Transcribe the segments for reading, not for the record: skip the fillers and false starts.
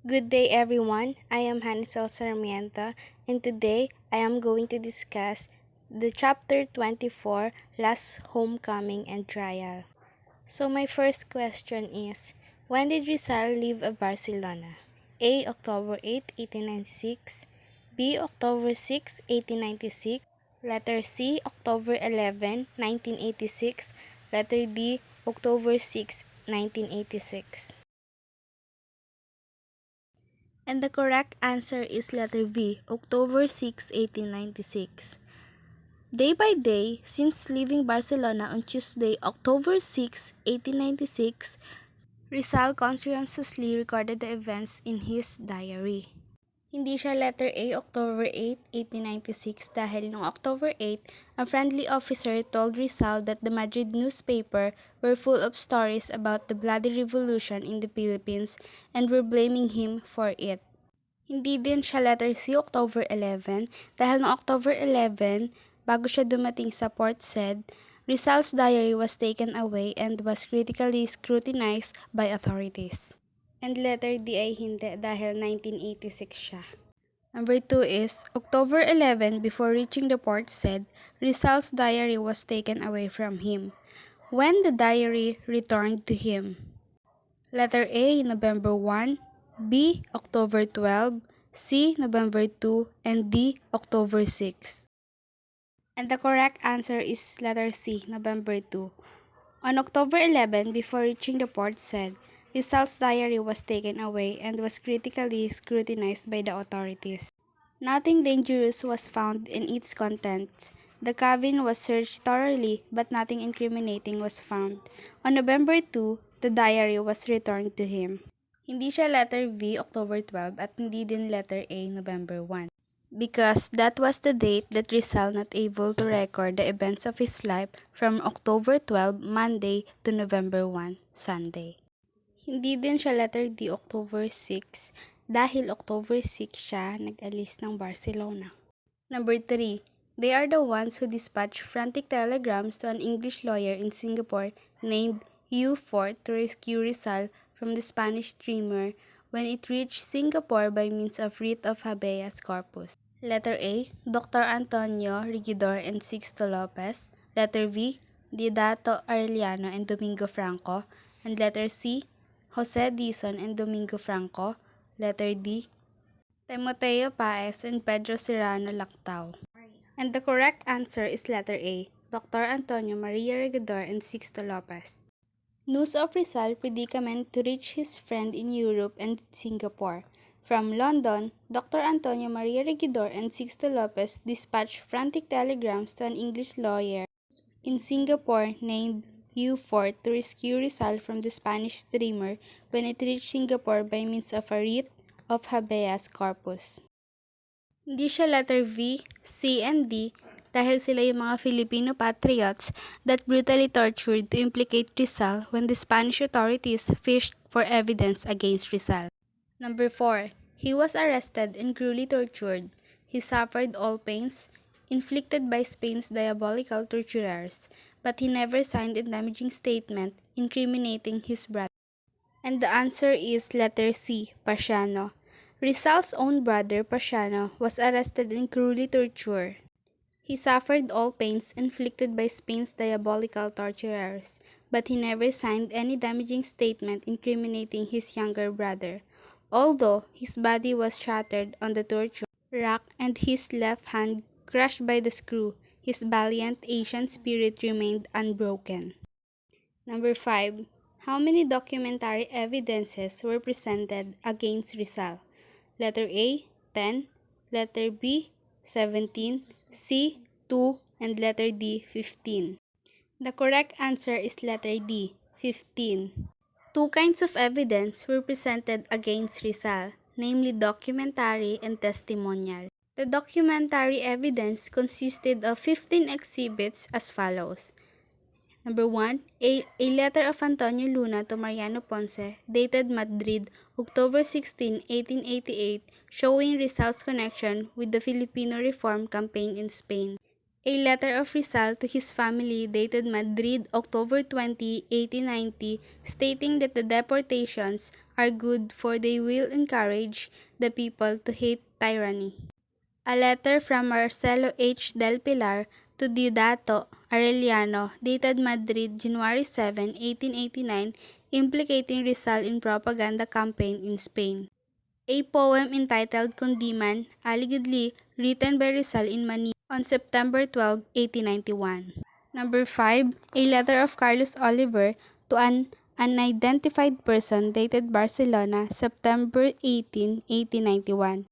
Good day, everyone. I am Hanisel Sarmiento, and today I am going to discuss the chapter 24, Last Homecoming and Trial. So, my first question is, when did Rizal leave Barcelona? A. October 8, 1896. B. October 6, 1896. Letter C. October 11, 1986. Letter D. October 6, 1986. And the correct answer is letter V, October 6, 1896. Day by day, since leaving Barcelona on Tuesday, October 6, 1896, Rizal conscientiously recorded the events in his diary. Hindi siya letter A, October 8, 1896 dahil noong October 8, a friendly officer told Rizal that the Madrid newspaper were full of stories about the bloody revolution in the Philippines and were blaming him for it. Hindi din siya letter C, October 11 dahil noong October 11, bago siya dumating sa Port Said, Rizal's diary was taken away and was critically scrutinized by authorities. And letter D ay hindi dahil 1986 siya. Number 2 is, October 11, before reaching the Port Said, Rizal's diary was taken away from him. When the diary returned to him? Letter A, November 1, B, October 12, C, November 2, and D, October 6. And the correct answer is letter C, November 2. On October 11, before reaching the Port Said, Rizal's diary was taken away and was critically scrutinized by the authorities. Nothing dangerous was found in its contents. The cabin was searched thoroughly, but nothing incriminating was found. On November 2, the diary was returned to him. Hindi siya letter V, October 12, at hindi din letter A, November 1. Because that was the date that Rizal not able to record the events of his life from October 12, Monday, to November 1, Sunday. Hindi din siya letter D, October 6, dahil October 6 siya nag-alis ng Barcelona. Number 3. They are the ones who dispatched frantic telegrams to an English lawyer in Singapore named Hugh Fort to rescue Rizal from the Spanish steamer when it reached Singapore by means of writ of habeas corpus. Letter A, Dr. Antonio Regidor and Sixto Lopez. Letter V, Diodato Arellano and Domingo Franco. And letter C, Jose Dizon and Domingo Franco. Letter D, Timoteo Paez and Pedro Serrano Lactao. And the correct answer is letter A, Dr. Antonio Maria Regidor and Sixto Lopez. News of Rizal predicament to reach his friend in Europe and Singapore. From London, Dr. Antonio Maria Regidor and Sixto Lopez dispatched frantic telegrams to an English lawyer in Singapore named Hugh Fort to rescue Rizal from the Spanish steamer when it reached Singapore by means of a writ of habeas corpus. Hindi siya letter V, C, and D dahil sila yung mga Filipino patriots that brutally tortured to implicate Rizal when the Spanish authorities fished for evidence against Rizal. Number 4. He was arrested and cruelly tortured. He suffered all pains inflicted by Spain's diabolical torturers, but he never signed a damaging statement incriminating his brother. And the answer is letter C, Pasiano. Rizal's own brother, Pasiano, was arrested and cruelly tortured. He suffered all pains inflicted by Spain's diabolical torturers, but he never signed any damaging statement incriminating his younger brother. Although his body was shattered on the torture rack and his left hand crushed by the screw, his valiant Asian spirit remained unbroken. Number 5. How many documentary evidences were presented against Rizal? Letter A, 10, letter B, 17, C, 2, and letter D, 15. The correct answer is letter D, 15. Two kinds of evidence were presented against Rizal, namely documentary and testimonial. The documentary evidence consisted of 15 exhibits as follows. Number 1, a letter of Antonio Luna to Mariano Ponce, dated Madrid, October 16, 1888, showing Rizal's connection with the Filipino Reform Campaign in Spain. A letter of Rizal to his family dated Madrid, October 20, 1890, stating that the deportations are good for they will encourage the people to hate tyranny. A letter from Marcelo H. del Pilar to Diodato Arellano dated Madrid, January 7, 1889, implicating Rizal in propaganda campaign in Spain. A poem entitled Kundiman, allegedly written by Rizal in Manila on September 12, 1891. Number 5. A letter of Carlos Oliver to an unidentified person dated Barcelona, September 18, 1891,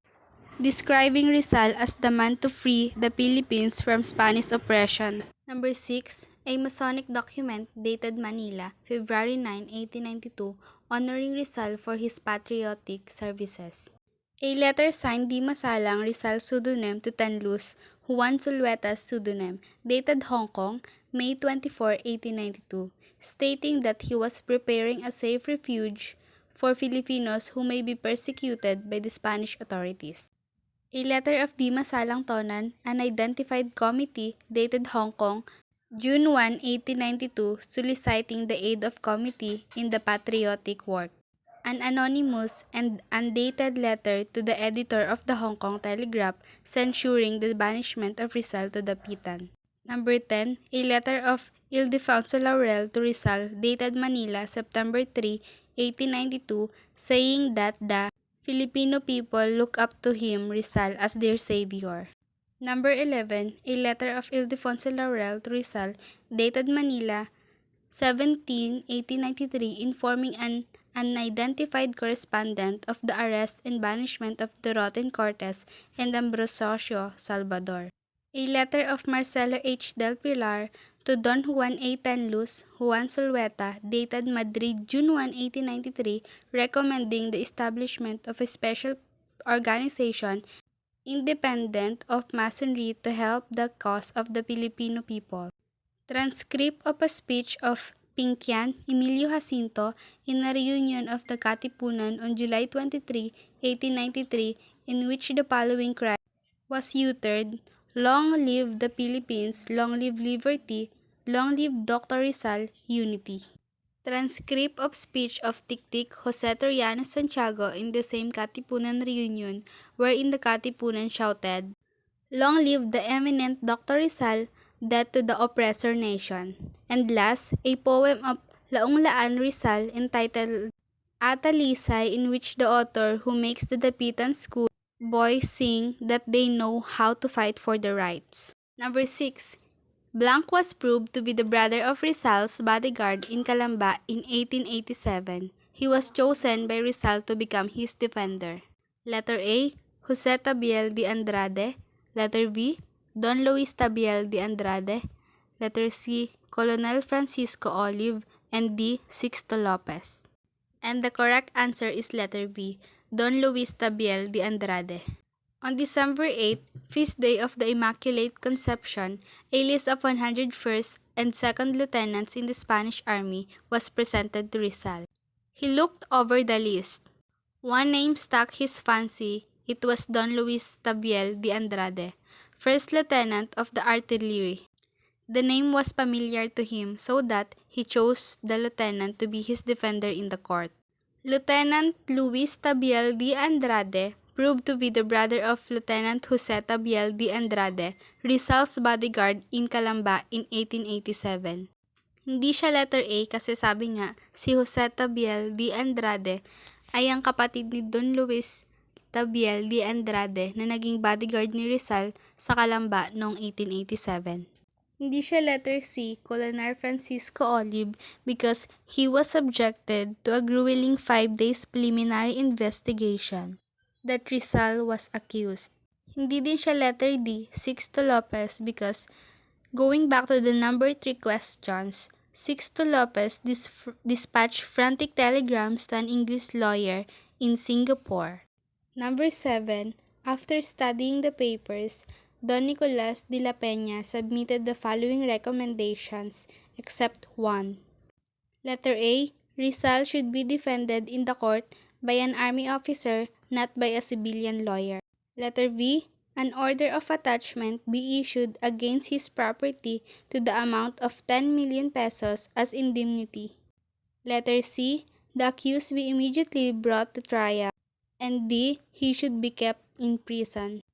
describing Rizal as the man to free the Philippines from Spanish oppression. Number 6. A Masonic document dated Manila, February 9, 1892, honoring Rizal for his patriotic services. A letter signed Di Masalang Rizal pseudonym to Tanlus, Juan Zulueta's pseudonym, dated Hong Kong, May 24, 1892, stating that he was preparing a safe refuge for Filipinos who may be persecuted by the Spanish authorities. A letter of Di Masalang Tonan, an identified committee, dated Hong Kong, June 1, 1892, soliciting the aid of committee in the patriotic work. An anonymous and undated letter to the editor of the Hong Kong Telegraph censuring the banishment of Rizal to Dapitan. Number 10. A letter of Ildefonso Laurel to Rizal, dated Manila, September 3, 1892, saying that the Filipino people look up to him, Rizal, as their savior. Number 11. A letter of Ildefonso Laurel to Rizal, dated Manila, 1893, informing an unidentified correspondent of the arrest and banishment of Doroten Cortes and Ambrosio Salvador. A letter of Marcelo H. del Pilar to Don Juan A. Tanlus, Juan Zulueta, dated Madrid, June 1, 1893, recommending the establishment of a special organization independent of Masonry to help the cause of the Filipino people. Transcript of a speech of Pincian Emilio Jacinto in a reunion of the Katipunan on July 23, 1893, in which the following cry was uttered: "Long live the Philippines, long live liberty, long live Dr. Rizal, unity." Transcript of speech of Tiktik Jose Toriano Santiago in the same Katipunan reunion, wherein the Katipunan shouted, "Long live the eminent Dr. Rizal, death to the oppressor nation." And last, a poem of Laong Laan Rizal entitled Atalisay, in which the author, who makes the Dapitan School boys sing that they know how to fight for their rights. Number 6. Blanc was proved to be the brother of Rizal's bodyguard in Calamba in 1887. He was chosen by Rizal to become his defender. Letter A. Jose Tabiel de Andrade. Letter B. Don Luis Tabiel de Andrade. Letter C. Colonel Francisco Olive. And D. Sixto Lopez. And the correct answer is letter B. Don Luis Tabiel de Andrade. On December 8, feast day of the Immaculate Conception, a list of 100 first and second lieutenants in the Spanish Army was presented to Rizal. He looked over the list. One name struck his fancy. It was Don Luis Tabiel de Andrade, first lieutenant of the artillery. The name was familiar to him, so that he chose the lieutenant to be his defender in the court. Lieutenant Luis Tabiel de Andrade proved to be the brother of Lieutenant Jose Tabiel de Andrade, Rizal's bodyguard in Calamba in 1887. Hindi siya letter A kasi sabi nga, si Jose Tabiel de Andrade ay ang kapatid ni Don Luis Tabiel de Andrade na naging bodyguard ni Rizal sa Calamba noong 1887. Hindi siya letter C, Colonel Francisco Olive, because he was subjected to a grueling 5 days preliminary investigation that Rizal was accused. Hindi din siya letter D, Sixto Lopez, because going back to the number 3 questions, Sixto Lopez dispatched frantic telegrams to an English lawyer in Singapore. Number 7. After studying the papers, Don Nicolas de la Peña submitted the following recommendations, except one. Letter A. Rizal should be defended in the court by an army officer, not by a civilian lawyer. Letter B. An order of attachment be issued against his property to the amount of 10 million pesos as indemnity. Letter C. The accused be immediately brought to trial. And D. He should be kept in prison.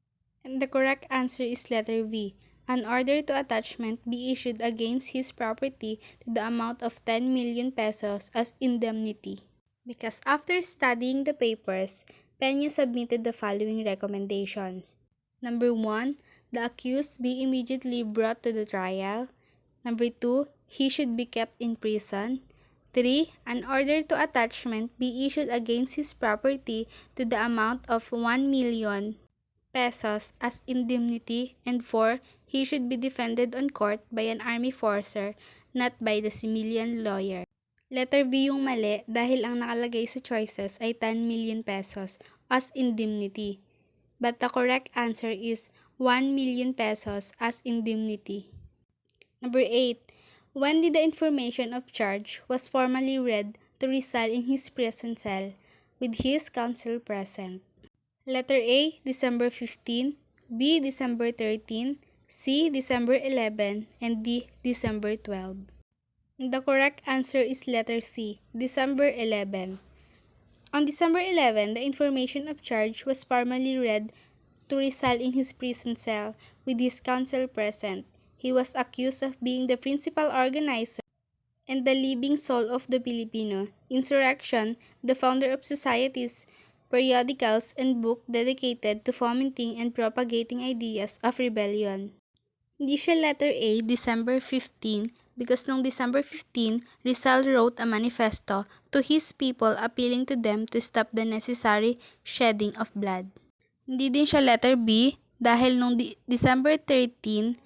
And the correct answer is letter V. An order to attachment be issued against his property to the amount of 10 million pesos as indemnity. Because after studying the papers, Peña submitted the following recommendations. Number 1, the accused be immediately brought to the trial. Number 2, he should be kept in prison. 3, an order to attachment be issued against his property to the amount of 1 million pesos as indemnity. And 4, he should be defended on court by an army forcer, not by the civilian lawyer. Letter B yung mali dahil ang nakalagay sa choices ay 10 million pesos as indemnity. But the correct answer is 1 million pesos as indemnity. Number 8. When did the information of charge was formally read to Rizal in his prison cell with his counsel present? Letter A, December 15, B, December 13, C, December 11, and D, December 12. The correct answer is letter C, December 11. On December 11, the information of charge was formally read to Rizal in his prison cell with his counsel present. He was accused of being the principal organizer and the living soul of the Filipino insurrection, the founder of societies, periodicals, and books dedicated to fomenting and propagating ideas of rebellion. Hindi siya letter A, December 15, because noong December 15, Rizal wrote a manifesto to his people appealing to them to stop the necessary shedding of blood. Hindi din siya letter B, dahil noong December 13,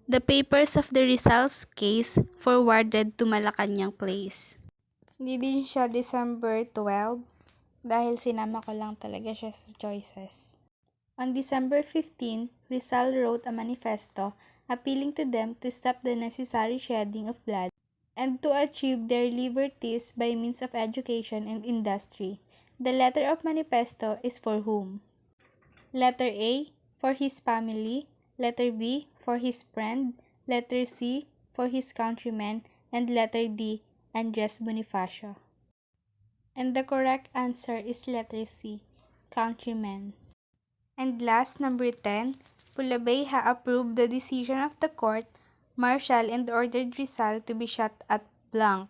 the papers of the Rizal's case forwarded to Malacanang Place. Hindi din siya December 12, dahil sinama ko lang talaga siya sa choices. On December 15, Rizal wrote a manifesto appealing to them to stop the necessary shedding of blood and to achieve their liberties by means of education and industry. The letter of manifesto is for whom? Letter A, for his family. Letter B, for his friend. Letter C, for his countrymen. And letter D, Andres Bonifacio. And the correct answer is letter C, countrymen. And last, number 10, Pulabeja approved the decision of the court, martial, and ordered Rizal to be shot at blank.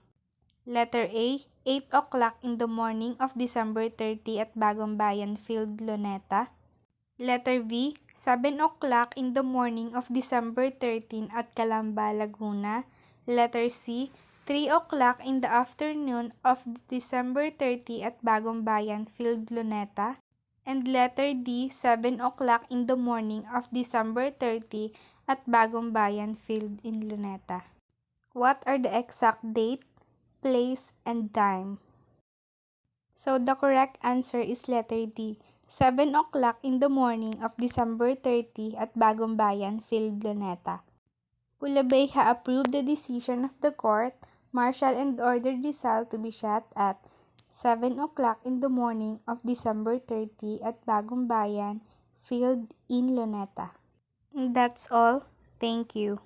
Letter A, 8 o'clock in the morning of December 30 at Bagong Bayan Field, Luneta. Letter B, 7 o'clock in the morning of December 13 at Calamba, Laguna. Letter C, 3 o'clock in the afternoon of December 30 at Bagong Bayan Field, Luneta. And letter D, 7 o'clock in the morning of December 30 at Bagong Bayan Field in Luneta. What are the exact date, place, and time? So the correct answer is letter D, 7 o'clock in the morning of December 30 at Bagong Bayan Field, Luneta. Pulabeja approved the decision of the court, martial, and ordered Rizal to be shot at 7 o'clock in the morning of December 30 at Bagong Bayan Field in Luneta. That's all. Thank you.